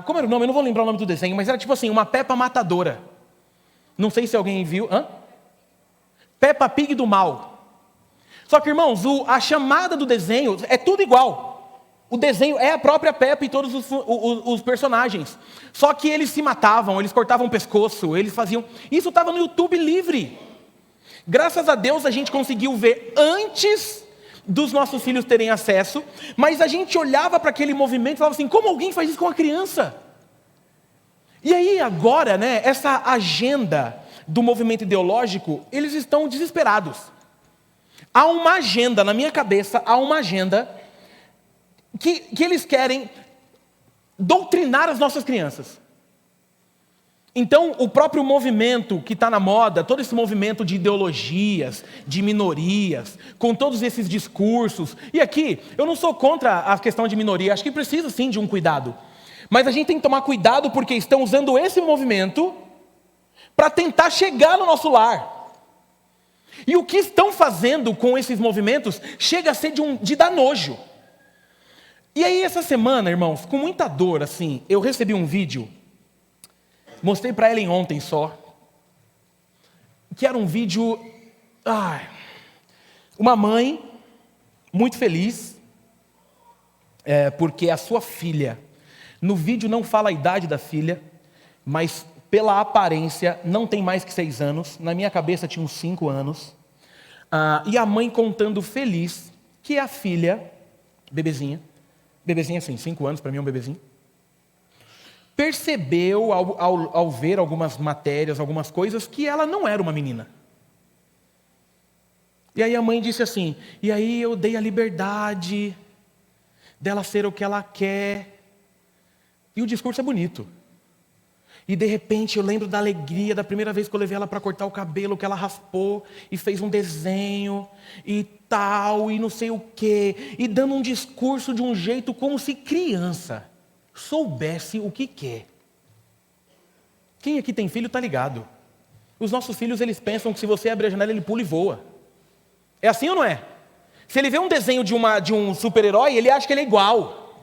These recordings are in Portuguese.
Como era o nome? Eu não vou lembrar o nome do desenho, mas era tipo assim, uma Peppa matadora. Não sei se alguém viu. Peppa Pig do mal. Só que, irmãos, a chamada do desenho é tudo igual. O desenho é a própria Peppa e todos os personagens. Só que eles se matavam, eles cortavam o pescoço, eles faziam... Isso estava no YouTube livre. Graças a Deus a gente conseguiu ver antes dos nossos filhos terem acesso, mas a gente olhava para aquele movimento e falava assim, como alguém faz isso com a criança? E aí agora, essa agenda do movimento ideológico, eles estão desesperados. Há uma agenda, na minha cabeça, há uma agenda que eles querem doutrinar as nossas crianças. Então, o próprio movimento que está na moda, todo esse movimento de ideologias, de minorias, com todos esses discursos, e aqui, eu não sou contra a questão de minoria, acho que precisa sim de um cuidado, mas a gente tem que tomar cuidado porque estão usando esse movimento para tentar chegar no nosso lar. E o que estão fazendo com esses movimentos chega a ser de dar nojo. E aí, essa semana, irmãos, com muita dor, assim, eu recebi um vídeo. Mostrei para Ellen ontem só, que era um vídeo, uma mãe muito feliz, porque a sua filha, no vídeo não fala a idade da filha, mas pela aparência não tem mais que 6 anos, na minha cabeça tinha uns 5 anos, e a mãe contando feliz que a filha, bebezinha assim, 5 anos, para mim é um bebezinho, percebeu ao ver algumas matérias, algumas coisas, que ela não era uma menina. E aí a mãe disse assim, e aí eu dei a liberdade dela ser o que ela quer. E o discurso é bonito. E de repente eu lembro da alegria da primeira vez que eu levei ela para cortar o cabelo, que ela raspou e fez um desenho e tal, e não sei o quê. E dando um discurso de um jeito como se criança soubesse o que quer. Quem aqui tem filho está ligado. Os nossos filhos, eles pensam que se você abrir a janela, ele pula e voa. É assim ou não é? Se ele vê um desenho de um super-herói, ele acha que ele é igual.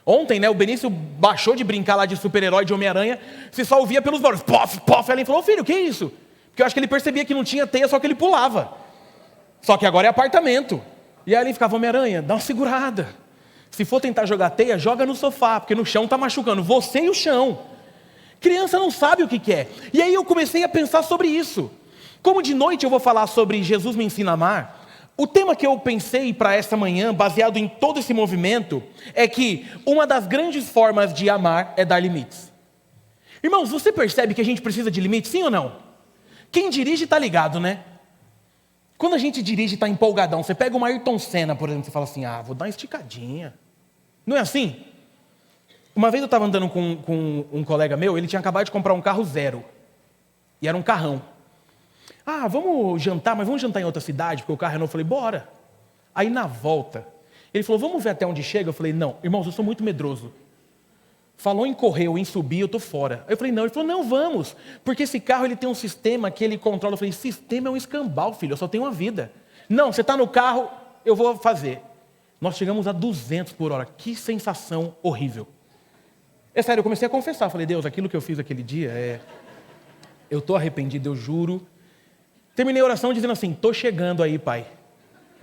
Ontem, o Benício baixou de brincar lá de super-herói, de Homem-Aranha, você só ouvia pelos barulhos, pof, pof. Ela falou, filho, o que é isso? Porque eu acho que ele percebia que não tinha teia, só que ele pulava. Só que agora é apartamento. E aí ele ficava, Homem-Aranha, dá uma segurada. Se for tentar jogar teia, joga no sofá, porque no chão está machucando você e o chão. Criança não sabe o que quer. E aí eu comecei a pensar sobre isso. Como de noite eu vou falar sobre Jesus me ensina a amar, o tema que eu pensei para essa manhã, baseado em todo esse movimento, é que uma das grandes formas de amar é dar limites. Irmãos, você percebe que a gente precisa de limites, sim ou não? Quem dirige está ligado, né? Quando a gente dirige e está empolgadão, você pega uma Ayrton Senna, por exemplo, você fala assim, vou dar uma esticadinha. Não é assim? Uma vez eu estava andando com um colega meu, ele tinha acabado de comprar um carro zero. E era um carrão. Vamos jantar, mas vamos jantar em outra cidade, porque o carro é novo. Eu falei, bora. Aí na volta, ele falou, vamos ver até onde chega? Eu falei, não, irmãos, eu sou muito medroso. Falou em correr ou em subir, eu estou fora. Aí eu falei, não. Ele falou, não, vamos. Porque esse carro ele tem um sistema que ele controla. Eu falei, sistema é um escambau, filho, eu só tenho uma vida. Não, você está no carro, eu vou fazer. Nós chegamos a 200 por hora. Que sensação horrível. É sério, eu comecei a confessar. Falei, Deus, aquilo que eu fiz aquele dia eu estou arrependido, eu juro. Terminei a oração dizendo assim, estou chegando aí, Pai.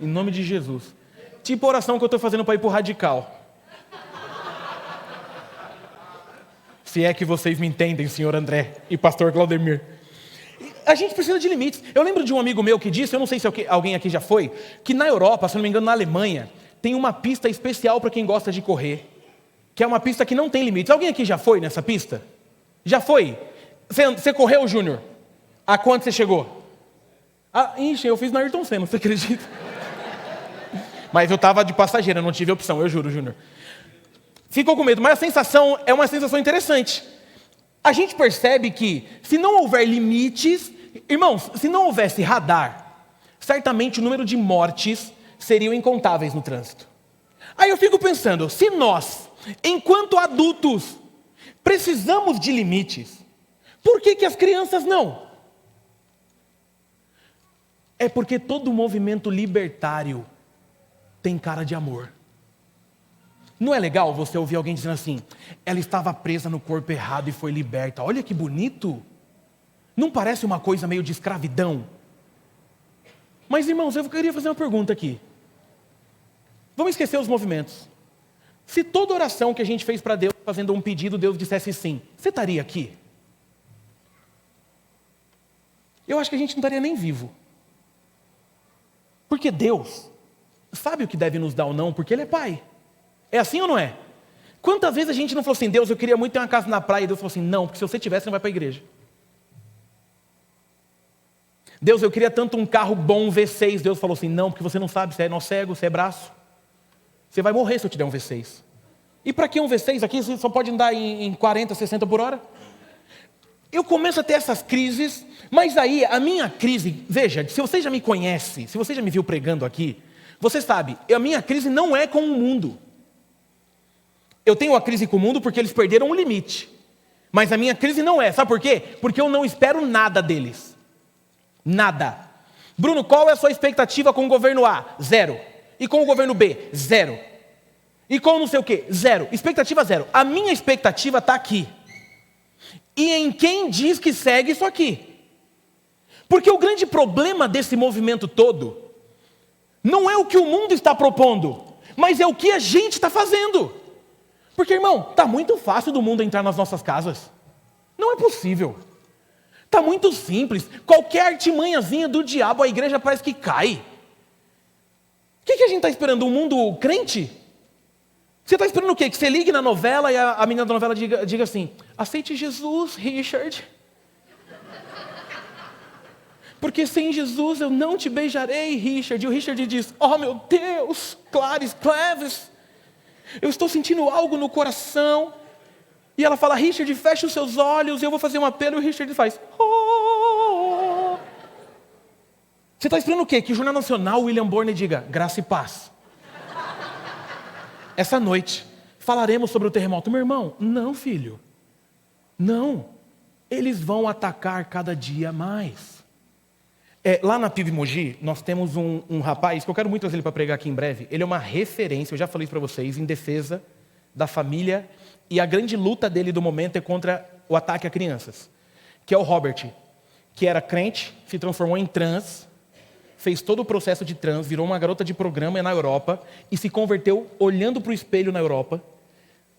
Em nome de Jesus. Tipo a oração que eu estou fazendo para ir para o radical. Se é que vocês me entendem, senhor André e pastor Claudemir. A gente precisa de limites. Eu lembro de um amigo meu que disse, eu não sei se alguém aqui já foi, que na Europa, se não me engano, na Alemanha, tem uma pista especial para quem gosta de correr, que é uma pista que não tem limites. Alguém aqui já foi nessa pista? Já foi? Você correu, Júnior? A quanto você chegou? Eu fiz na Ayrton Senna, você acredita? Mas eu estava de passageira, não tive opção, eu juro, Júnior. Ficou com medo, mas a sensação é uma sensação interessante. A gente percebe que, se não houver limites, irmãos, se não houvesse radar, certamente o número de mortes seriam incontáveis no trânsito. Aí eu fico pensando, se nós, enquanto adultos, precisamos de limites, por que as crianças não? É porque todo movimento libertário tem cara de amor. Não é legal você ouvir alguém dizendo assim, ela estava presa no corpo errado e foi liberta. Olha que bonito. Não parece uma coisa meio de escravidão? Mas irmãos, eu queria fazer uma pergunta aqui. Vamos esquecer os movimentos. Se toda oração que a gente fez para Deus, fazendo um pedido, Deus dissesse sim, você estaria aqui? Eu acho que a gente não estaria nem vivo. Porque Deus sabe o que deve nos dar ou não, porque Ele é Pai. É assim ou não é? Quantas vezes a gente não falou assim, Deus, eu queria muito ter uma casa na praia, e Deus falou assim, não, porque se você tivesse, você não vai para a igreja. Deus, eu queria tanto um carro bom, um V6, Deus falou assim, não, porque você não sabe, você é nó cego, você é braço. Você vai morrer se eu te der um V6. E para que um V6 aqui, você só pode andar em 40, 60 por hora? Eu começo a ter essas crises, mas aí a minha crise, veja, se você já me conhece, se você já me viu pregando aqui, você sabe, a minha crise não é com o mundo. Eu tenho a crise com o mundo porque eles perderam o limite. Mas a minha crise não é. Sabe por quê? Porque eu não espero nada deles. Nada. Bruno, qual é a sua expectativa com o governo A? 0. E com o governo B? 0. E com não sei o quê? 0. Expectativa 0. A minha expectativa está aqui. E em quem diz que segue isso aqui. Porque o grande problema desse movimento todo não é o que o mundo está propondo, mas é o que a gente está fazendo. Porque, irmão, está muito fácil do mundo entrar nas nossas casas. Não é possível. Está muito simples. Qualquer artimanhazinha do diabo, a igreja parece que cai. O que a gente está esperando? Um mundo crente? Você está esperando o quê? Que você ligue na novela e a menina da novela diga assim, aceite Jesus, Richard. Porque sem Jesus eu não te beijarei, Richard. E o Richard diz, oh meu Deus, Clarice, Cleves. Eu estou sentindo algo no coração. E ela fala, Richard, fecha os seus olhos, eu vou fazer um apelo. E o Richard faz, oh. Você está esperando o quê? Que o Jornal Nacional, William Bonner, diga, graça e paz. Essa noite, falaremos sobre o terremoto. Meu irmão, não, filho. Não. Eles vão atacar cada dia mais. Lá na PIB Mogi, nós temos um rapaz, que eu quero muito trazer ele para pregar aqui em breve. Ele é uma referência, eu já falei isso para vocês, em defesa da família. E a grande luta dele do momento é contra o ataque a crianças. Que é o Robert, que era crente, se transformou em trans, fez todo o processo de trans, virou uma garota de programa na Europa e se converteu olhando para o espelho na Europa.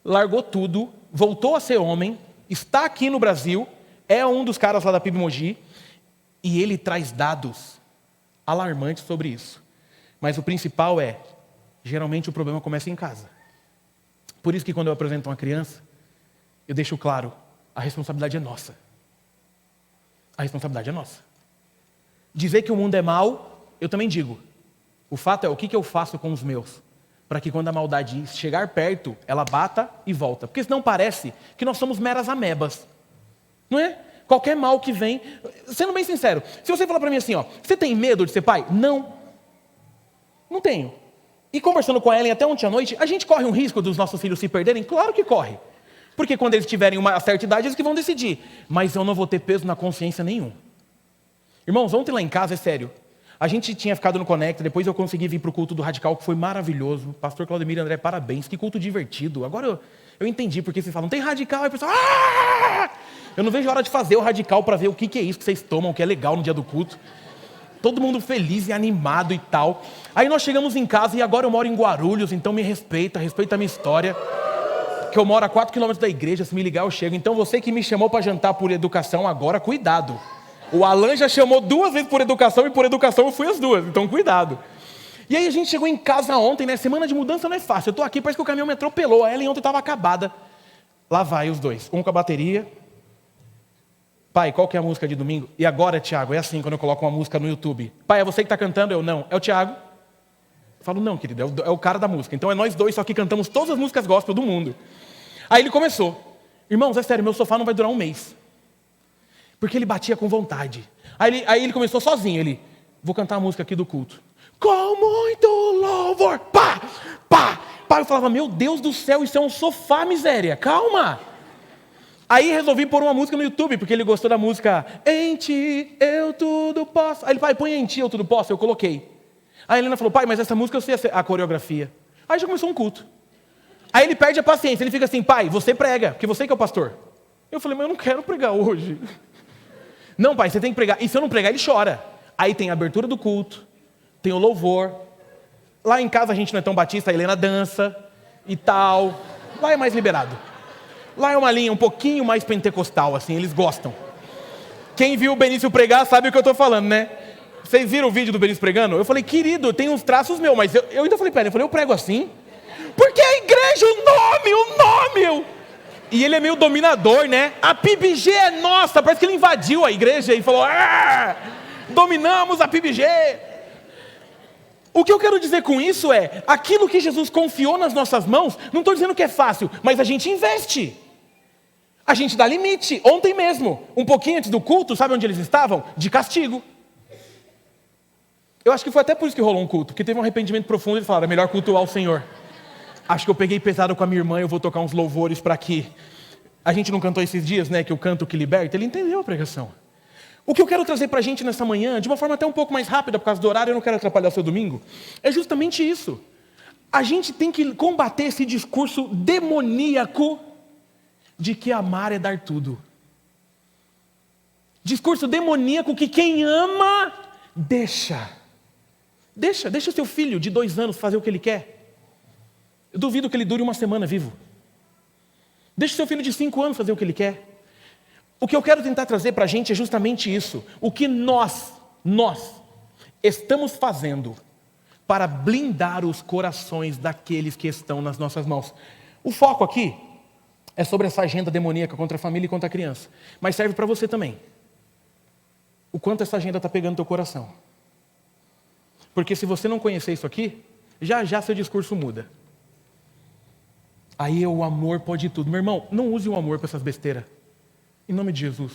Largou tudo, voltou a ser homem, está aqui no Brasil, é um dos caras lá da PIB Mogi. E ele traz dados alarmantes sobre isso. Mas o principal é, geralmente o problema começa em casa. Por isso que quando eu apresento uma criança, eu deixo claro, a responsabilidade é nossa. A responsabilidade é nossa. Dizer que o mundo é mau, eu também digo. O fato é, o que eu faço com os meus? Para que quando a maldade chegar perto, ela bata e volta. Porque senão parece que nós somos meras amebas. Não é? Qualquer mal que vem, sendo bem sincero, se você falar para mim assim, ó, você tem medo de ser pai? Não. Não tenho. E conversando com a Ellen até ontem à noite, a gente corre um risco dos nossos filhos se perderem? Claro que corre. Porque quando eles tiverem uma certa idade, eles que vão decidir. Mas eu não vou ter peso na consciência nenhum. Irmãos, ontem lá em casa, é sério, a gente tinha ficado no Conecta, depois eu consegui vir para o culto do Radical, que foi maravilhoso. Pastor Claudemir e André, parabéns, que culto divertido. Agora eu entendi porque vocês falam, tem Radical, aí o pessoal, ah! Eu não vejo a hora de fazer o Radical para ver o que é isso que vocês tomam, que é legal no dia do culto. Todo mundo feliz e animado e tal. Aí nós chegamos em casa e agora eu moro em Guarulhos, então me respeita a minha história. Que eu moro a 4 quilômetros da igreja, se me ligar eu chego. Então você que me chamou para jantar por educação, agora cuidado. O Alan já chamou 2 vezes por educação e por educação eu fui as 2, então cuidado. E aí a gente chegou em casa ontem, né? Semana de mudança não é fácil. Eu tô aqui, parece que o caminhão me atropelou. A Ellen ontem estava acabada. Lá vai os dois, um com a bateria. Pai, qual que é a música de domingo? E agora, Tiago, é assim quando eu coloco uma música no YouTube. Pai, é você que está cantando? Eu, não. É o Tiago? Eu falo, não, querido, é o cara da música. Então é nós dois, só que cantamos todas as músicas gospel do mundo. Aí ele começou. Irmãos, é sério, meu sofá não vai durar um mês. Porque ele batia com vontade. Aí ele começou sozinho, vou cantar a música aqui do culto. Com muito louvor, pá, pá, pá. Eu falava, meu Deus do céu, isso é um sofá, miséria, calma. Aí resolvi pôr uma música no YouTube, porque ele gostou da música Em Ti Eu Tudo Posso. Aí ele, pai, põe Em Ti Eu Tudo Posso, eu coloquei. Aí a Helena falou, pai, mas essa música eu sei a coreografia. Aí já começou um culto. Aí ele perde a paciência, ele fica assim: pai, você prega, porque você que é o pastor. Eu falei: mas eu não quero pregar hoje. Não, pai, você tem que pregar. E se eu não pregar, ele chora. Aí tem a abertura do culto, tem o louvor. Lá em casa a gente não é tão batista, a Helena dança e tal. Lá é mais liberado. Lá é uma linha um pouquinho mais pentecostal, assim, eles gostam. Quem viu o Benício pregar sabe o que eu estou falando, né? Vocês viram o vídeo do Benício pregando? Eu falei: querido, tem uns traços meus, mas eu ainda falei para ele, eu prego assim? Porque a igreja, o nome. E ele é meio dominador, né? A PIBG é nossa, parece que ele invadiu a igreja e falou: dominamos a PIBG. O que eu quero dizer com isso é, aquilo que Jesus confiou nas nossas mãos, não estou dizendo que é fácil, mas a gente investe. A gente dá limite. Ontem mesmo, um pouquinho antes do culto, sabe onde eles estavam? De castigo. Eu acho que foi até por isso que rolou um culto, porque teve um arrependimento profundo e eles falaram: é melhor cultuar o Senhor. Acho que eu peguei pesado com a minha irmã, eu vou tocar uns louvores para que... A gente não cantou esses dias, né, que o canto que liberta. Ele entendeu a pregação. O que eu quero trazer para a gente nessa manhã, de uma forma até um pouco mais rápida, por causa do horário, eu não quero atrapalhar o seu domingo, é justamente isso. A gente tem que combater esse discurso demoníaco de que amar é dar tudo. Discurso demoníaco que quem ama, deixa o seu filho de 2 anos fazer o que ele quer. Eu duvido que ele dure uma semana vivo. Deixa o seu filho de 5 anos fazer o que ele quer. O que eu quero tentar trazer para a gente é justamente isso. O que nós estamos fazendo para blindar os corações daqueles que estão nas nossas mãos. O foco aqui é sobre essa agenda demoníaca contra a família e contra a criança. Mas serve para você também. O quanto essa agenda está pegando teu coração. Porque se você não conhecer isso aqui, já seu discurso muda. Aí o amor pode tudo. Meu irmão, não use o amor para essas besteiras. Em nome de Jesus.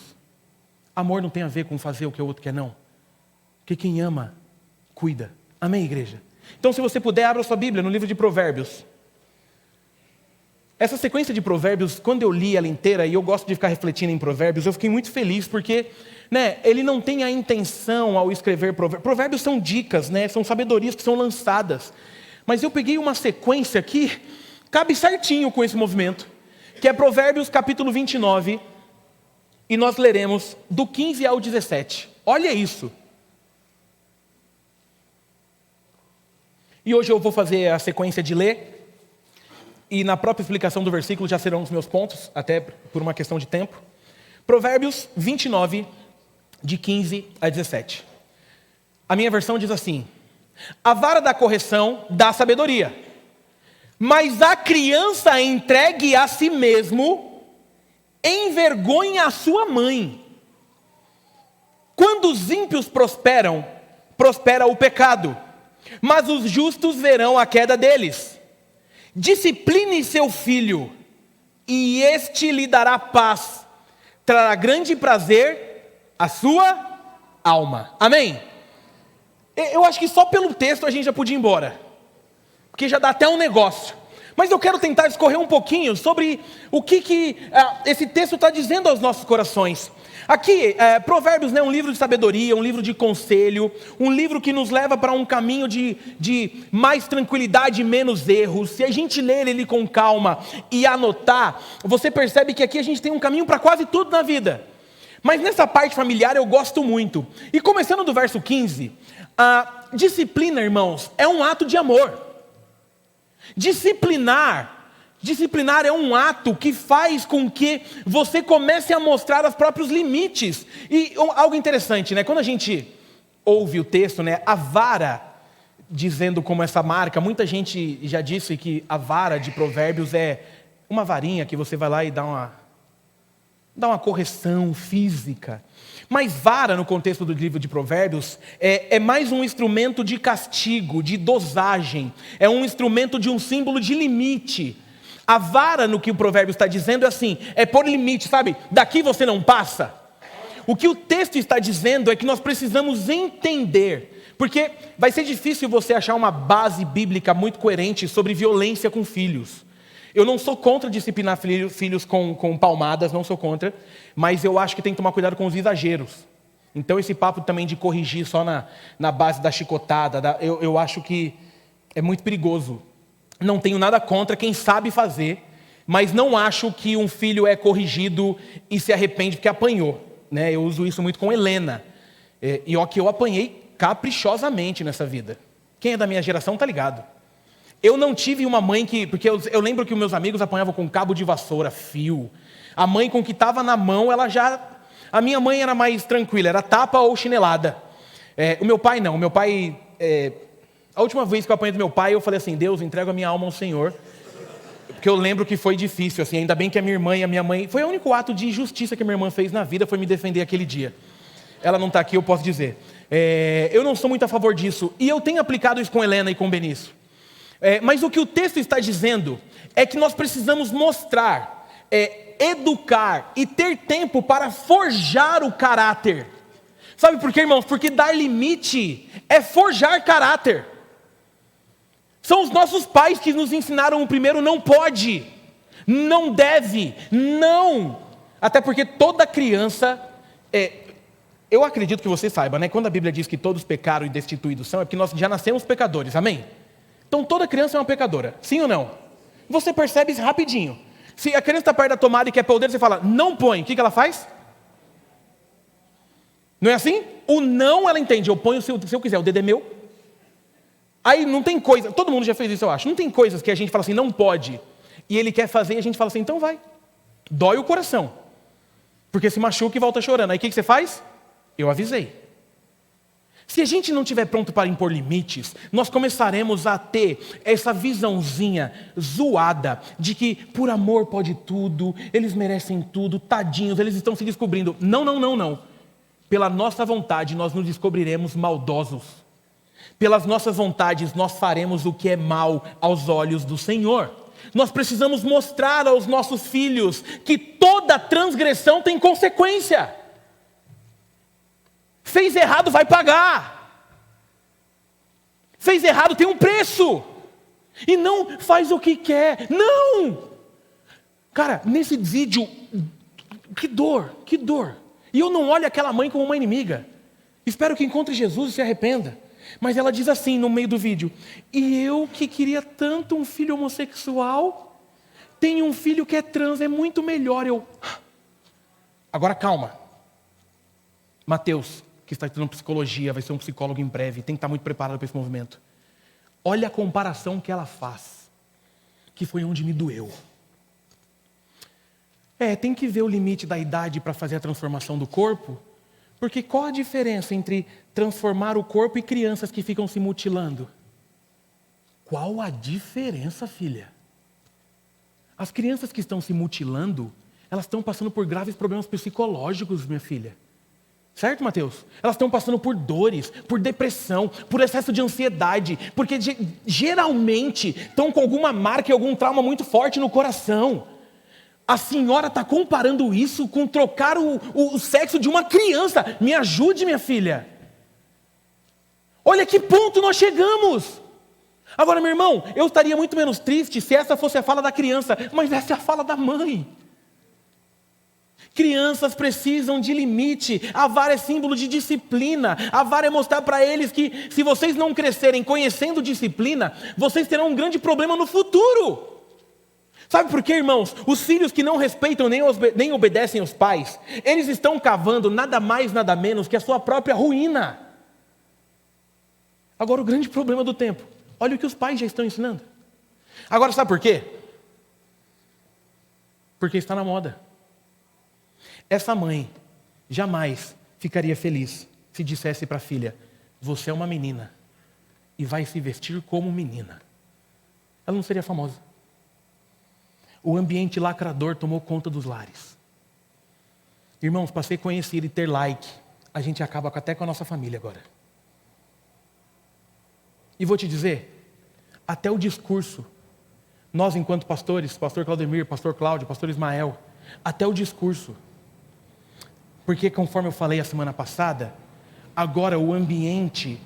Amor não tem a ver com fazer o que o outro quer, não. Porque quem ama, cuida. Amém, igreja? Então, se você puder, abra sua Bíblia no livro de Provérbios. Essa sequência de Provérbios, quando eu li ela inteira, e eu gosto de ficar refletindo em Provérbios, eu fiquei muito feliz, porque ele não tem a intenção ao escrever Provérbios. Provérbios são dicas, são sabedorias que são lançadas. Mas eu peguei uma sequência que cabe certinho com esse movimento, que é Provérbios capítulo 29, e nós leremos do 15 ao 17. Olha isso. E hoje eu vou fazer a sequência de ler, e na própria explicação do versículo já serão os meus pontos, até por uma questão de tempo. Provérbios 29, de 15 a 17. A minha versão diz assim: a vara da correção dá sabedoria, mas a criança entregue a si mesmo envergonha a sua mãe. Quando os ímpios prosperam, prospera o pecado, mas os justos verão a queda deles. Discipline seu filho, e este lhe dará paz, trará grande prazer à sua alma. Amém? Eu acho que só pelo texto a gente já podia ir embora, porque já dá até um negócio. Mas eu quero tentar discorrer um pouquinho sobre o que esse texto está dizendo aos nossos corações. Aqui, Provérbios é um livro de sabedoria, um livro de conselho, um livro que nos leva para um caminho de mais tranquilidade e menos erros. Se a gente ler ele com calma e anotar, você percebe que aqui a gente tem um caminho para quase tudo na vida. Mas nessa parte familiar eu gosto muito. E começando do verso 15, a disciplina, irmãos, é um ato de amor. Disciplinar é um ato que faz com que você comece a mostrar os próprios limites. E algo interessante, quando a gente ouve o texto, a vara, dizendo como essa marca, muita gente já disse que a vara de Provérbios é uma varinha que você vai lá e dá uma correção física. Mas vara, no contexto do livro de Provérbios, é mais um instrumento de castigo, de dosagem. É um instrumento de um símbolo de limite. A vara, no que o provérbio está dizendo, é assim, é por limite, sabe? Daqui você não passa. O que o texto está dizendo é que nós precisamos entender, porque vai ser difícil você achar uma base bíblica muito coerente sobre violência com filhos. Eu não sou contra disciplinar filhos com palmadas, não sou contra, mas eu acho que tem que tomar cuidado com os exageros. Então esse papo também de corrigir só na base da chicotada, eu acho que é muito perigoso. não tenho nada contra quem sabe fazer, mas não acho que um filho é corrigido e se arrepende porque apanhou, né? Eu uso isso muito com Helena. E ó, que eu apanhei caprichosamente nessa vida. Quem é da minha geração tá ligado. Eu não tive uma mãe que... Porque eu lembro que os meus amigos apanhavam com cabo de vassoura, fio. A mãe com o que estava na mão, ela já... A minha mãe era mais tranquila, era tapa ou chinelada. O meu pai não, o meu pai... A última vez que eu apanhei do meu pai, eu falei assim, Deus, entrego a minha alma ao Senhor. Porque eu lembro que foi difícil, assim, ainda bem que a minha irmã e a minha mãe... Foi o único ato de justiça que a minha irmã fez na vida, foi me defender aquele dia. Ela não está aqui, eu posso dizer. Eu não sou muito a favor disso. E eu tenho aplicado isso com Helena e com Benício. Mas o que o texto está dizendo é que nós precisamos mostrar, educar e ter tempo para forjar o caráter. Sabe por quê, irmãos? Porque dar limite é forjar caráter. São os nossos pais que nos ensinaram o primeiro não pode, não deve, não. Até porque toda criança... Eu acredito que você saiba, né? Quando a Bíblia diz que todos pecaram e destituídos são, é porque nós já nascemos pecadores, amém? Então toda criança é uma pecadora, sim ou não? Você percebe isso rapidinho. Se a criança está perto da tomada e quer pôr o dedo, você fala, não põe, o que ela faz? Não é assim? O não ela entende, eu ponho se eu quiser, o dedo é meu. Aí não tem coisa, todo mundo já fez isso eu acho, não tem coisas que a gente fala assim, não pode. E ele quer fazer e a gente fala assim, então vai. Dói o coração. Porque se machuca e volta chorando. Aí o que você faz? Eu avisei. Se a gente não estiver pronto para impor limites, nós começaremos a ter essa visãozinha zoada de que por amor pode tudo, eles merecem tudo, tadinhos, eles estão se descobrindo. Não, não, não, não. Pela nossa vontade nós nos descobriremos maldosos. Pelas nossas vontades nós faremos o que é mal aos olhos do Senhor. Nós precisamos mostrar aos nossos filhos que toda transgressão tem consequência. Fez errado, vai pagar. Fez errado, tem um preço. E não faz o que quer. Não! Cara, nesse vídeo, que dor, que dor. E eu não olho aquela mãe como uma inimiga. Espero que encontre Jesus e se arrependa. Mas ela diz assim no meio do vídeo, e eu que queria tanto um filho homossexual, tenho um filho que é trans, é muito melhor. Agora calma. Mateus, que está estudando psicologia, vai ser um psicólogo em breve, tem que estar muito preparado para esse movimento. Olha a comparação que ela faz, que foi onde me doeu. Tem que ver o limite da idade para fazer a transformação do corpo, porque qual a diferença entre transformar o corpo e crianças que ficam se mutilando? Qual a diferença, filha? As crianças que estão se mutilando, elas estão passando por graves problemas psicológicos, minha filha. Certo, Mateus? Elas estão passando por dores, por depressão, por excesso de ansiedade, porque geralmente estão com alguma marca e algum trauma muito forte no coração. A senhora está comparando isso com trocar o sexo de uma criança. Me ajude, minha filha. Olha que ponto nós chegamos. Agora, meu irmão, eu estaria muito menos triste se essa fosse a fala da criança, mas essa é a fala da mãe. Crianças precisam de limite. A vara é símbolo de disciplina. A vara é mostrar para eles que se vocês não crescerem conhecendo disciplina, vocês terão um grande problema no futuro. Sabe por quê, irmãos? Os filhos que não respeitam nem obedecem os pais, eles estão cavando nada mais, nada menos que a sua própria ruína. Agora o grande problema do tempo, olha o que os pais já estão ensinando. Agora sabe por quê? Porque está na moda. Essa mãe jamais ficaria feliz se dissesse para a filha, você é uma menina e vai se vestir como menina. Ela não seria famosa. O ambiente lacrador tomou conta dos lares. Irmãos, para ser conhecido e ter like, a gente acaba até com a nossa família agora. E vou te dizer, até o discurso, nós enquanto pastores, pastor Claudemir, pastor Cláudio, pastor Ismael, até o discurso, porque conforme eu falei a semana passada, agora o ambiente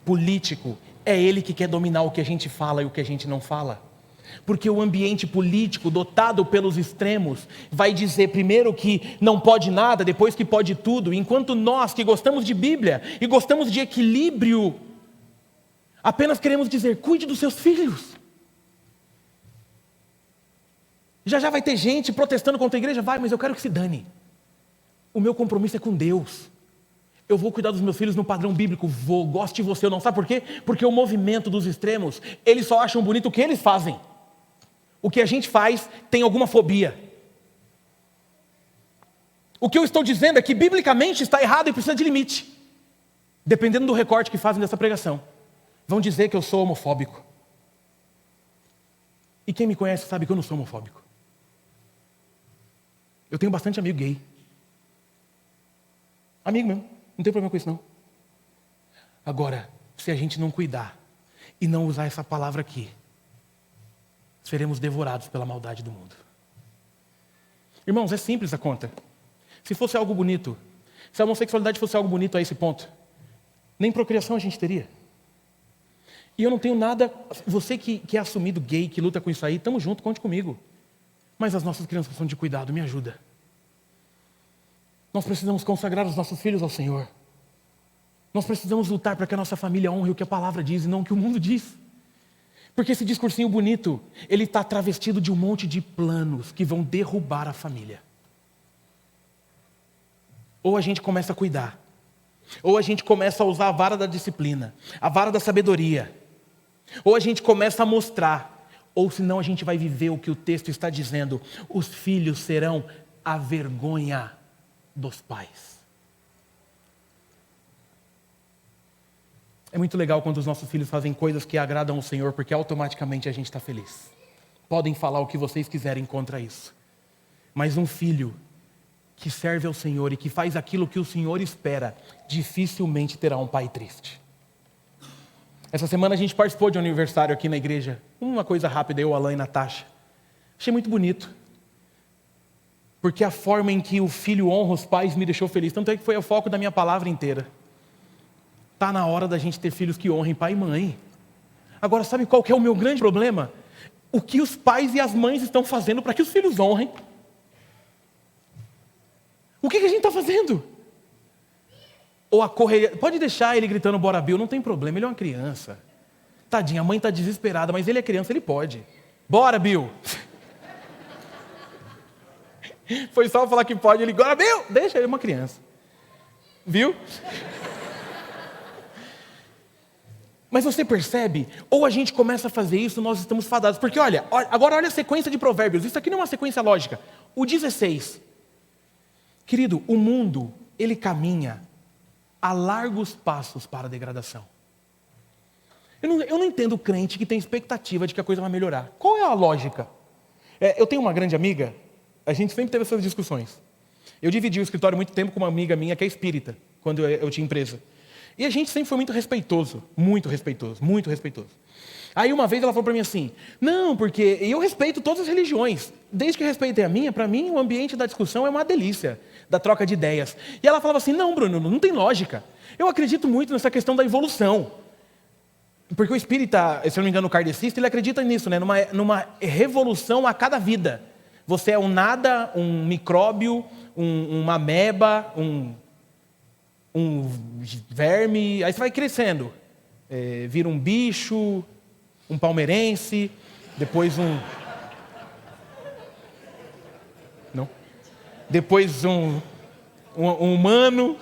político é ele que quer dominar o que a gente fala e o que a gente não fala. Porque o ambiente político dotado pelos extremos vai dizer primeiro que não pode nada, depois que pode tudo, enquanto nós que gostamos de Bíblia e gostamos de equilíbrio, apenas queremos dizer, cuide dos seus filhos. Já já vai ter gente protestando contra a igreja, vai, mas eu quero que se dane. O meu compromisso é com Deus. Eu vou cuidar dos meus filhos no padrão bíblico, vou, goste de você ou não. Sabe por quê? Porque o movimento dos extremos, eles só acham bonito o que eles fazem. O que a gente faz tem alguma fobia. O que eu estou dizendo é que biblicamente está errado e precisa de limite. Dependendo do recorte que fazem dessa pregação. Vão dizer que eu sou homofóbico. E quem me conhece sabe que eu não sou homofóbico. Eu tenho bastante amigo gay. Amigo mesmo, não tem problema com isso não. Agora, se a gente não cuidar e não usar essa palavra aqui, seremos devorados pela maldade do mundo. Irmãos, é simples a conta. Se fosse algo bonito, se a homossexualidade fosse algo bonito a esse ponto, nem procriação a gente teria. E eu não tenho nada... Você que é assumido gay, que luta com isso aí, estamos juntos, conte comigo. Mas as nossas crianças precisam de cuidado, me ajuda. Nós precisamos consagrar os nossos filhos ao Senhor. Nós precisamos lutar para que a nossa família honre o que a palavra diz e não o que o mundo diz. Porque esse discursinho bonito, ele está travestido de um monte de planos que vão derrubar a família. Ou a gente começa a cuidar, ou a gente começa a usar a vara da disciplina, a vara da sabedoria, ou a gente começa a mostrar, ou senão a gente vai viver o que o texto está dizendo: os filhos serão a vergonha dos pais. É muito legal quando os nossos filhos fazem coisas que agradam ao Senhor, porque automaticamente a gente está feliz. Podem falar o que vocês quiserem contra isso. Mas um filho que serve ao Senhor e que faz aquilo que o Senhor espera, dificilmente terá um pai triste. Essa semana a gente participou de um aniversário aqui na igreja. Uma coisa rápida, eu, Alain e Natasha. Achei muito bonito. Porque a forma em que o filho honra os pais me deixou feliz. Tanto é que foi o foco da minha palavra inteira. Está na hora da gente ter filhos que honrem pai e mãe. Agora, sabe qual que é o meu grande problema? O que os pais e as mães estão fazendo para que os filhos honrem? O que a gente está fazendo? Ou a correria... Pode deixar ele gritando "Bora, Bill", não tem problema, ele é uma criança. Tadinha, a mãe está desesperada, mas ele é criança, ele pode. "Bora, Bill". Foi só falar que pode, ele "Bora, Bill". Deixa, ele é uma criança. Viu? Mas você percebe? Ou a gente começa a fazer isso, nós estamos fadados. Porque olha, agora olha a sequência de provérbios. Isso aqui não é uma sequência lógica. O 16. Querido, o mundo, ele caminha a largos passos para a degradação. Eu não entendo o crente que tem expectativa de que a coisa vai melhorar. Qual é a lógica? Eu tenho uma grande amiga, a gente sempre teve essas discussões. Eu dividi o escritório muito tempo com uma amiga minha que é espírita, quando eu tinha empresa. E a gente sempre foi muito respeitoso, muito respeitoso, muito respeitoso. Aí uma vez ela falou para mim assim: não, porque eu respeito todas as religiões, desde que respeitem a minha, para mim o ambiente da discussão é uma delícia, da troca de ideias. E ela falava assim: não, Bruno, não tem lógica. Eu acredito muito nessa questão da evolução. Porque o espírita, se eu não me engano, o kardecista, ele acredita nisso, né? numa revolução a cada vida. Você é um nada, um micróbio, uma ameba, um verme, aí você vai crescendo. Vira um bicho, um palmeirense, depois não. Depois um humano,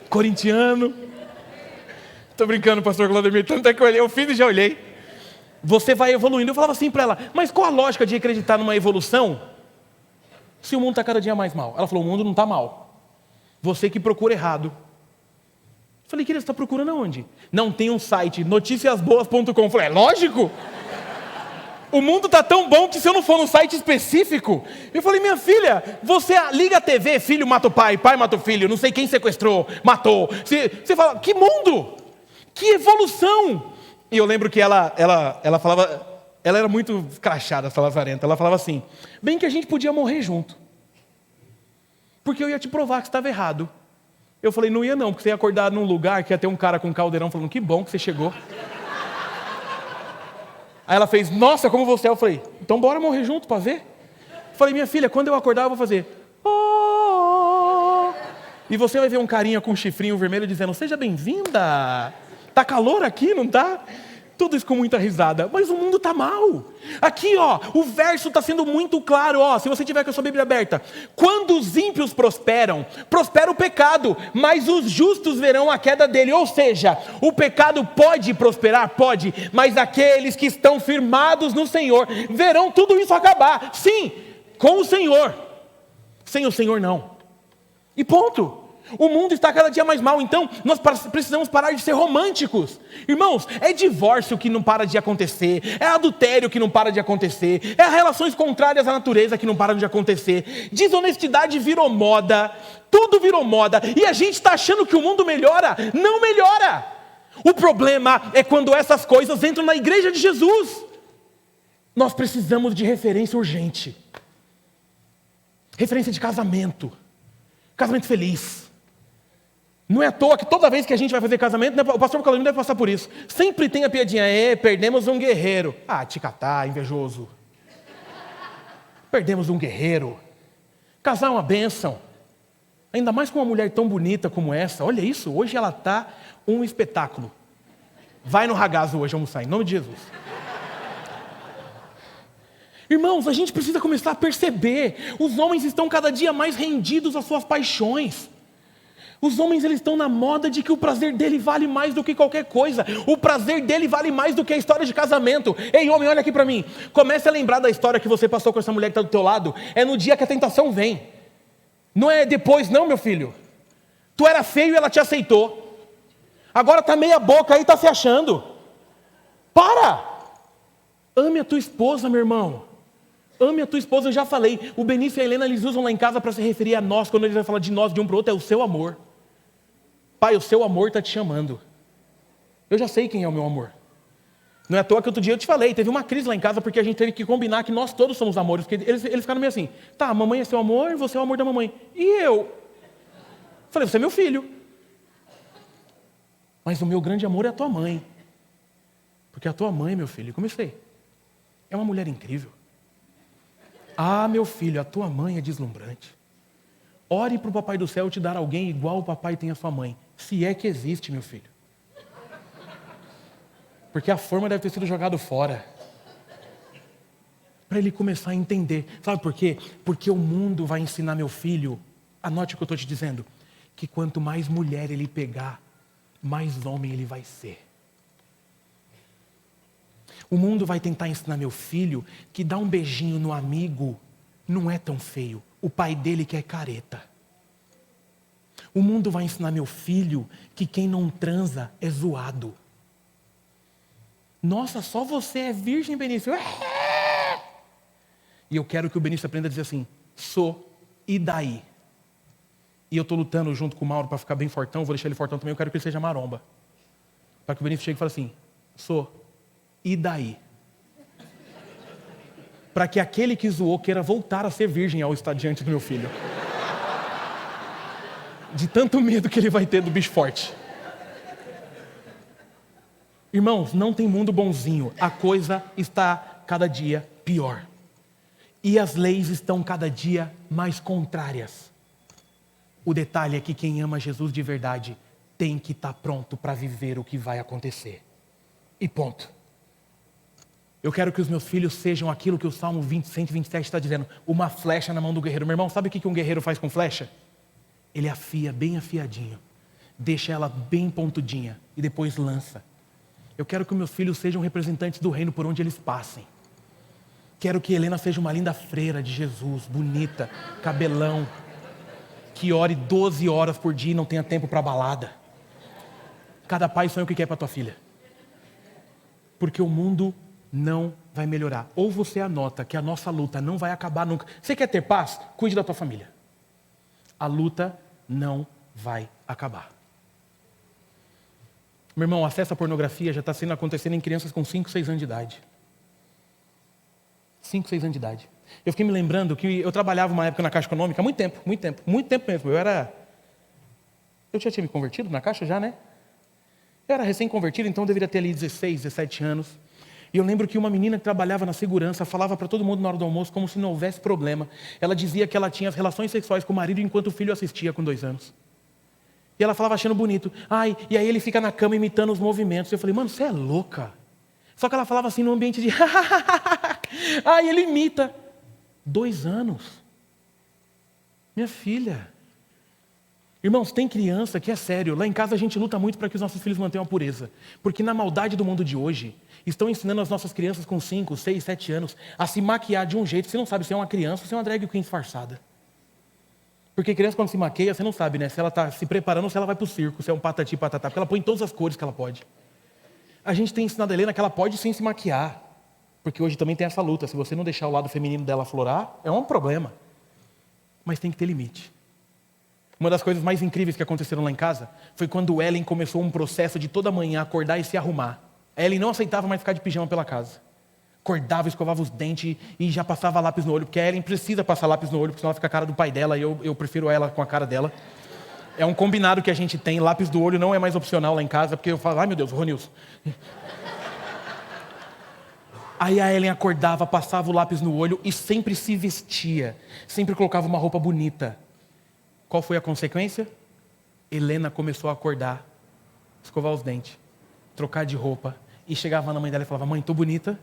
corintiano. Estou brincando, pastor Claudemir, tanto é que eu fiz e já olhei. Você vai evoluindo. Eu falava assim para ela: mas qual a lógica de acreditar numa evolução se o mundo está cada dia mais mal? Ela falou: o mundo não está mal. Você que procura errado. Eu falei: querida, você está procurando aonde? Não, tem um site, noticiasboas.com. Eu falei: é lógico. O mundo está tão bom que se eu não for num site específico... Eu falei: minha filha, você liga a TV, filho mata o pai, pai mata o filho, não sei quem sequestrou, matou. Você fala: que mundo? Que evolução! E eu lembro que ela falava... Ela era muito crachada, essa lazarenta. Ela falava assim: bem que a gente podia morrer junto. Porque eu ia te provar que você estava errado. Eu falei: não ia não, porque você ia acordar num lugar que ia ter um cara com um caldeirão falando: que bom que você chegou. Aí ela fez: nossa, como você é? Eu falei: então bora morrer junto para ver. Eu falei: minha filha, quando eu acordar eu vou fazer oh! E você vai ver um carinha com um chifrinho vermelho dizendo: seja bem-vinda. Tá calor aqui, não tá? Tudo isso com muita risada, mas o mundo está mal. Aqui, ó, o verso está sendo muito claro, ó, se você tiver com a sua Bíblia aberta. Quando os ímpios prosperam, prospera o pecado, mas os justos verão a queda dele. Ou seja, o pecado pode prosperar, pode, mas aqueles que estão firmados no Senhor verão tudo isso acabar. Sim, com o Senhor. Sem o Senhor não. E ponto. O mundo está cada dia mais mal, então nós precisamos parar de ser românticos. Irmãos, é divórcio que não para de acontecer, é adultério que não para de acontecer, é relações contrárias à natureza que não param de acontecer, desonestidade virou moda, tudo virou moda, e a gente está achando que o mundo melhora. Não melhora. O problema é quando essas coisas entram na igreja de Jesus. Nós precisamos de referência urgente. Referência de casamento. Casamento feliz. Não é à toa que toda vez que a gente vai fazer casamento, né, o pastor Calvino deve passar por isso. Sempre tem a piadinha, perdemos um guerreiro. Ah, te catar, invejoso. Perdemos um guerreiro. Casar é uma bênção. Ainda mais com uma mulher tão bonita como essa. Olha isso, hoje ela está um espetáculo. Vai no ragazzo hoje almoçar, em nome de Jesus. Irmãos, a gente precisa começar a perceber. Os homens estão cada dia mais rendidos às suas paixões. Os homens, eles estão na moda de que o prazer dele vale mais do que qualquer coisa. O prazer dele vale mais do que a história de casamento. Ei, homem, olha aqui para mim. Comece a lembrar da história que você passou com essa mulher que está do teu lado. É no dia que a tentação vem. Não é depois não, meu filho. Tu era feio e ela te aceitou. Agora está meia boca aí, está se achando. Para! Ame a tua esposa, meu irmão. Ame a tua esposa, eu já falei. O Benício e a Helena, eles usam lá em casa para se referir a nós. Quando eles vão falar de nós, de um para o outro, é o seu amor. Pai, o seu amor está te chamando. Eu já sei quem é o meu amor. Não é à toa que outro dia eu te falei, teve uma crise lá em casa porque a gente teve que combinar que nós todos somos amores. Porque eles ficaram meio assim, tá, a mamãe é seu amor, você é o amor da mamãe. E eu? Falei, você é meu filho. Mas o meu grande amor é a tua mãe. Porque a tua mãe, meu filho, comecei. É uma mulher incrível. Ah, meu filho, a tua mãe é deslumbrante. Ore para o papai do céu te dar alguém igual o papai tem a sua mãe. Se é que existe, meu filho. Porque a forma deve ter sido jogada fora. Para ele começar a entender. Sabe por quê? Porque o mundo vai ensinar meu filho, anote o que eu estou te dizendo, que quanto mais mulher ele pegar, mais homem ele vai ser. O mundo vai tentar ensinar meu filho que dar um beijinho no amigo não é tão feio. O pai dele que é careta. O mundo vai ensinar meu filho que quem não transa é zoado. Nossa, só você é virgem, Benício. E eu quero que o Benício aprenda a dizer assim, sou, e daí? E eu estou lutando junto com o Mauro para ficar bem fortão, vou deixar ele fortão também, eu quero que ele seja maromba. Para que o Benício chegue e fale assim, sou, e daí? Para que aquele que zoou queira voltar a ser virgem ao estar diante do meu filho. De tanto medo que ele vai ter do bicho forte. Irmãos, não tem mundo bonzinho. A coisa está cada dia pior. E as leis estão cada dia mais contrárias. O detalhe é que quem ama Jesus de verdade tem que estar pronto para viver o que vai acontecer. E ponto. Eu quero que os meus filhos sejam aquilo que o Salmo 127 está dizendo. Uma flecha na mão do guerreiro. Meu irmão, sabe o que um guerreiro faz com flecha? Ele afia bem afiadinho. Deixa ela bem pontudinha. E depois lança. Eu quero que os meus filhos sejam representantes do reino por onde eles passem. Quero que Helena seja uma linda freira de Jesus. Bonita, cabelão. Que ore 12 horas por dia e não tenha tempo para balada. Cada pai sonha o que quer para tua filha. Porque o mundo não vai melhorar. Ou você anota que a nossa luta não vai acabar nunca. Você quer ter paz? Cuide da tua família. A luta não vai acabar. Meu irmão, o acesso à pornografia já está acontecendo em crianças com 5, 6 anos de idade. 5, 6 anos de idade. Eu fiquei me lembrando que eu trabalhava uma época na Caixa Econômica, há muito tempo mesmo. Eu já tinha me convertido na Caixa já, né? Eu era recém-convertido, então eu deveria ter ali 16, 17 anos. E eu lembro que uma menina que trabalhava na segurança falava para todo mundo na hora do almoço como se não houvesse problema. Ela dizia que ela tinha as relações sexuais com o marido enquanto o filho assistia com 2 anos. E ela falava achando bonito. E aí ele fica na cama imitando os movimentos. Eu falei, mano, você é louca. Só que ela falava assim no ambiente de... Aí ele imita. 2 anos. Minha filha. Irmãos, tem criança que é sério. Lá em casa a gente luta muito para que os nossos filhos mantenham a pureza. Porque na maldade do mundo de hoje, estão ensinando as nossas crianças com 5, 6, 7 anos a se maquiar de um jeito. Você não sabe se é uma criança ou se é uma drag queen disfarçada. Porque criança quando se maqueia, você não sabe, né? Se ela está se preparando ou se ela vai para o circo, se é um patati patatá. Porque ela põe todas as cores que ela pode. A gente tem ensinado a Helena que ela pode sim se maquiar. Porque hoje também tem essa luta. Se você não deixar o lado feminino dela aflorar, é um problema. Mas tem que ter limite. Uma das coisas mais incríveis que aconteceram lá em casa foi quando Ellen começou um processo de toda manhã acordar e se arrumar. A Ellen não aceitava mais ficar de pijama pela casa. Acordava, escovava os dentes e já passava lápis no olho, porque a Ellen precisa passar lápis no olho, porque senão ela fica a cara do pai dela e eu prefiro ela com a cara dela. É um combinado que a gente tem, lápis do olho não é mais opcional lá em casa, porque eu falo, ai meu Deus, Ronilson. Aí a Ellen acordava, passava o lápis no olho e sempre se vestia, sempre colocava uma roupa bonita. Qual foi a consequência? Helena começou a acordar, escovar os dentes, trocar de roupa, e chegava na mãe dela e falava, mãe, tô bonita?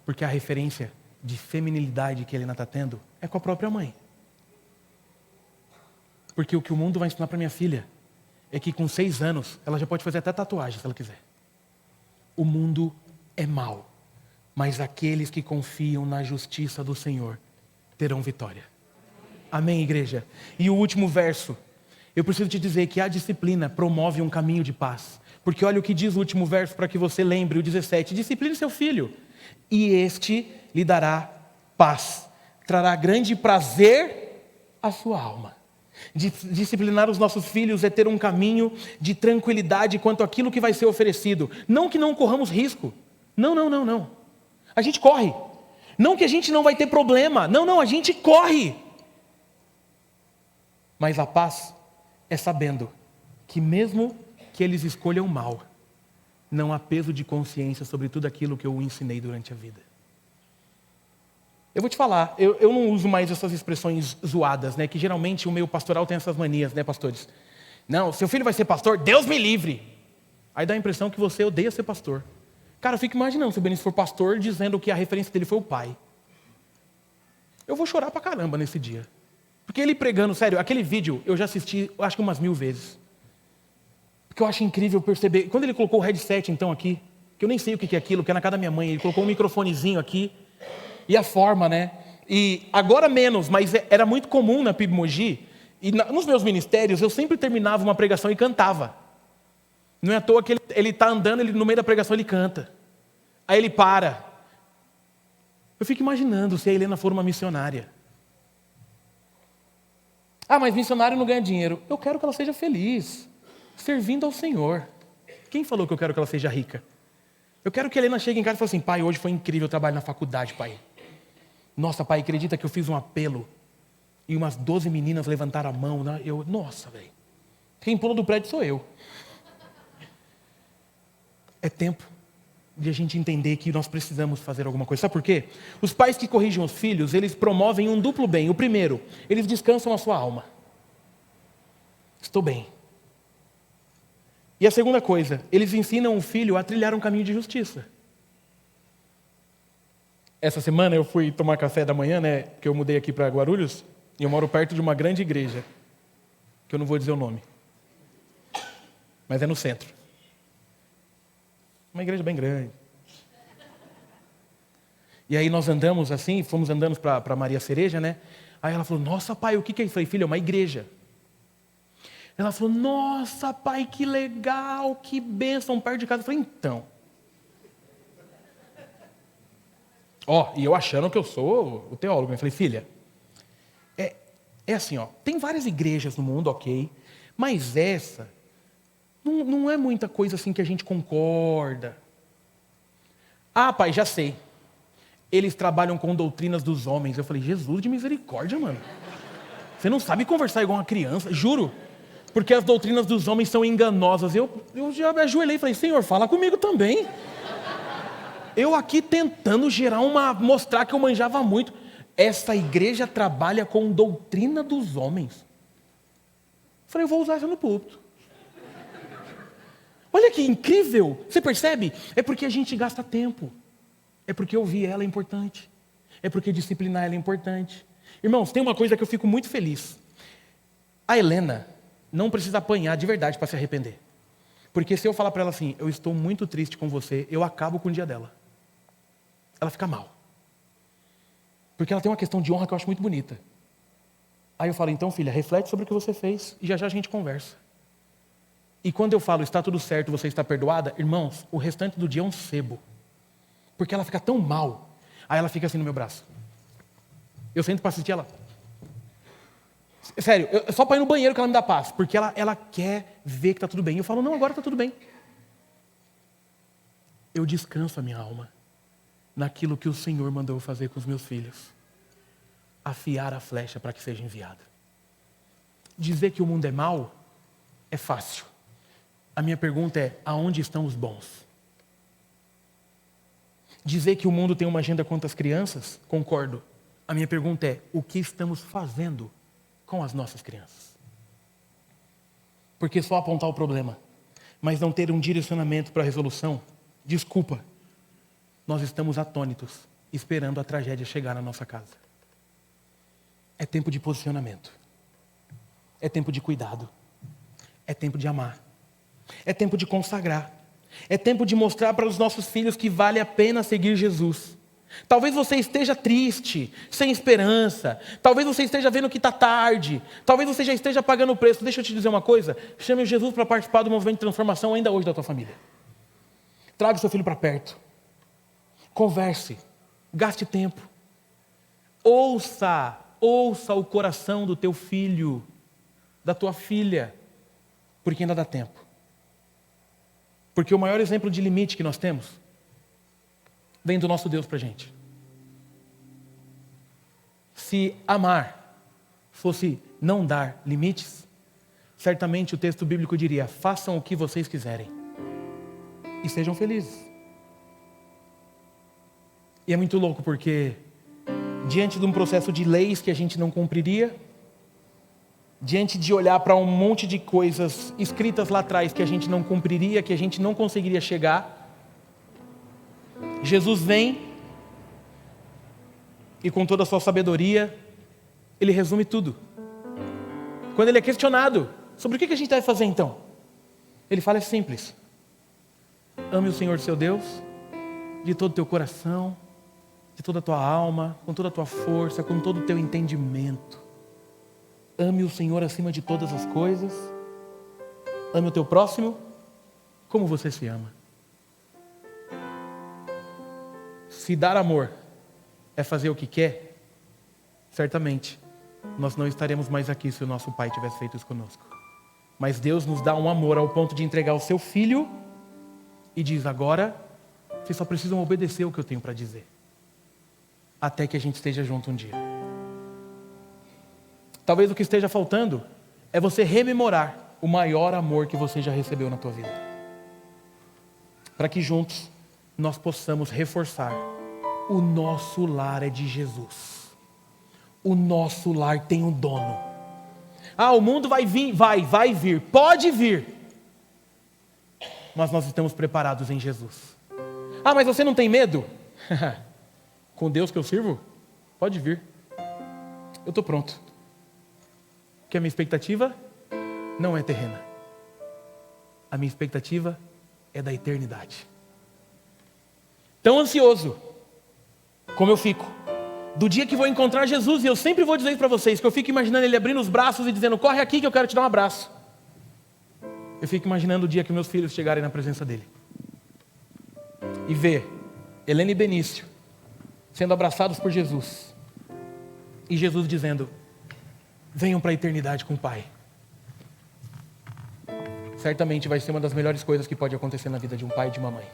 Porque a referência de feminilidade que a Helena está tendo é com a própria mãe. Porque o que o mundo vai ensinar para minha filha é que com 6 anos, ela já pode fazer até tatuagem se ela quiser. O mundo é mau, mas aqueles que confiam na justiça do Senhor terão vitória. Amém, igreja? E o último verso. Eu preciso te dizer que a disciplina promove um caminho de paz. Porque olha o que diz o último verso para que você lembre, o 17. Discipline seu filho, e este lhe dará paz. Trará grande prazer à sua alma. Disciplinar os nossos filhos é ter um caminho de tranquilidade quanto àquilo que vai ser oferecido. Não que não corramos risco. Não. A gente corre. Não que a gente não vai ter problema. Não, a gente corre. Mas a paz é sabendo que mesmo que eles escolham mal, não há peso de consciência sobre tudo aquilo que eu ensinei durante a vida. Eu vou te falar, eu não uso mais essas expressões zoadas, né? Que geralmente o meio pastoral tem essas manias, né, pastores? Não, seu filho vai ser pastor, Deus me livre. Aí dá a impressão que você odeia ser pastor. Cara, eu fico imaginando se o Benício for pastor dizendo que a referência dele foi o pai. Eu vou chorar pra caramba nesse dia. Porque ele pregando, sério, aquele vídeo eu já assisti, acho que umas 1000 vezes. Porque eu acho incrível perceber, quando ele colocou o headset então aqui, que eu nem sei o que é aquilo, que é na casa da minha mãe, ele colocou um microfonezinho aqui, e a forma, né? E agora menos, mas era muito comum na PIB Mogi, e nos meus ministérios eu sempre terminava uma pregação e cantava. Não é à toa que ele está andando, no meio da pregação ele canta. Aí ele para. Eu fico imaginando se a Helena for uma missionária. Ah, mas missionário não ganha dinheiro. Eu quero que ela seja feliz, servindo ao Senhor. Quem falou que eu quero que ela seja rica? Eu quero que a Helena chegue em casa e fale assim, pai, hoje foi incrível o trabalho na faculdade, pai. Nossa, pai, acredita que eu fiz um apelo e umas 12 meninas levantaram a mão, né? Nossa, velho. Quem pula do prédio sou eu. É tempo de a gente entender que nós precisamos fazer alguma coisa. Sabe por quê? Os pais que corrigem os filhos, eles promovem um duplo bem. O primeiro, eles descansam a sua alma. Estou bem. E a segunda coisa, eles ensinam o filho a trilhar um caminho de justiça. Essa semana eu fui tomar café da manhã, né? Que eu mudei aqui para Guarulhos, e eu moro perto de uma grande igreja, que eu não vou dizer o nome, mas é no centro. Uma igreja bem grande. E aí nós andamos assim, fomos andando para Maria Cereja, né? Aí ela falou, nossa pai, o que é isso? Eu falei, filho, é uma igreja. Ela falou, nossa pai, que legal, que bênção, perto de casa. Eu falei, então. E eu achando que eu sou o teólogo. Eu falei, filha, é assim, tem várias igrejas no mundo, ok, mas essa não é muita coisa assim que a gente concorda. Ah, pai, já sei. Eles trabalham com doutrinas dos homens. Eu falei, Jesus de misericórdia, mano. Você não sabe conversar igual uma criança, juro. Porque as doutrinas dos homens são enganosas. Eu já me ajoelhei e falei, Senhor, fala comigo também. Eu aqui tentando mostrar que eu manjava muito. Essa igreja trabalha com doutrina dos homens. Eu falei, eu vou usar isso no púlpito. Olha que incrível, você percebe? É porque a gente gasta tempo. É porque ouvir ela é importante. É porque disciplinar ela é importante. Irmãos, tem uma coisa que eu fico muito feliz. A Helena não precisa apanhar de verdade para se arrepender. Porque se eu falar para ela assim, eu estou muito triste com você, eu acabo com o dia dela. Ela fica mal. Porque ela tem uma questão de honra que eu acho muito bonita. Aí eu falo, então filha, reflete sobre o que você fez e já já a gente conversa. E quando eu falo, está tudo certo, você está perdoada, irmãos, o restante do dia é um sebo. Porque ela fica tão mal. Aí ela fica assim no meu braço. Eu sento para assistir ela. Sério, só para ir no banheiro que ela me dá paz. Porque ela quer ver que está tudo bem. Eu falo, não, agora está tudo bem. Eu descanso a minha alma naquilo que o Senhor mandou fazer com os meus filhos. Afiar a flecha para que seja enviada. Dizer que o mundo é mau é fácil. A minha pergunta é, aonde estão os bons? Dizer que o mundo tem uma agenda contra as crianças? Concordo. A minha pergunta é, o que estamos fazendo com as nossas crianças? Porque só apontar o problema, mas não ter um direcionamento para a resolução, desculpa, nós estamos atônitos, esperando a tragédia chegar na nossa casa. É tempo de posicionamento. É tempo de cuidado. É tempo de amar. É tempo de consagrar. É tempo de mostrar para os nossos filhos que vale a pena seguir Jesus. Talvez você esteja triste, sem esperança. Talvez você esteja vendo que está tarde. Talvez você já esteja pagando o preço. Deixa eu te dizer uma coisa. Chame Jesus para participar do movimento de transformação ainda hoje da tua família. Traga o seu filho para perto. Converse. Gaste tempo. Ouça o coração do teu filho, da tua filha, porque ainda dá tempo. Porque o maior exemplo de limite que nós temos vem do nosso Deus para a gente. Se amar fosse não dar limites, certamente o texto bíblico diria, façam o que vocês quiserem e sejam felizes. E é muito louco porque diante de um processo de leis que a gente não cumpriria, diante de olhar para um monte de coisas escritas lá atrás que a gente não cumpriria, que a gente não conseguiria chegar, Jesus vem e com toda a sua sabedoria, ele resume tudo. Quando ele é questionado sobre o que a gente deve fazer então, ele fala, é simples. Ame o Senhor seu Deus de todo o teu coração, de toda a tua alma, com toda a tua força, com todo o teu entendimento. Ame o Senhor acima de todas as coisas. Ame o teu próximo como você se ama. Se dar amor é fazer o que quer, certamente nós não estaremos mais aqui se o nosso Pai tivesse feito isso conosco. Mas Deus nos dá um amor ao ponto de entregar o seu Filho e diz, agora vocês só precisam obedecer o que eu tenho para dizer. Até que a gente esteja junto um dia. Talvez o que esteja faltando é você rememorar o maior amor que você já recebeu na tua vida. Para que juntos nós possamos reforçar. O nosso lar é de Jesus. O nosso lar tem um dono. O mundo vai vir, vai vir, pode vir. Mas nós estamos preparados em Jesus. Mas você não tem medo? Com Deus que eu sirvo? Pode vir. Eu estou pronto. Porque a minha expectativa não é terrena. A minha expectativa é da eternidade. Tão ansioso como eu fico do dia que vou encontrar Jesus, e eu sempre vou dizer isso para vocês, que eu fico imaginando Ele abrindo os braços e dizendo, corre aqui que eu quero te dar um abraço. Eu fico imaginando o dia que meus filhos chegarem na presença dEle. E ver Helena e Benício sendo abraçados por Jesus. E Jesus dizendo, venham para a eternidade com o Pai. Certamente vai ser uma das melhores coisas que pode acontecer na vida de um pai e de uma mãe.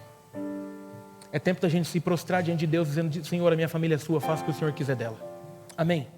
É tempo da gente se prostrar diante de Deus, dizendo, Senhor, a minha família é sua, faça o que o Senhor quiser dela. Amém.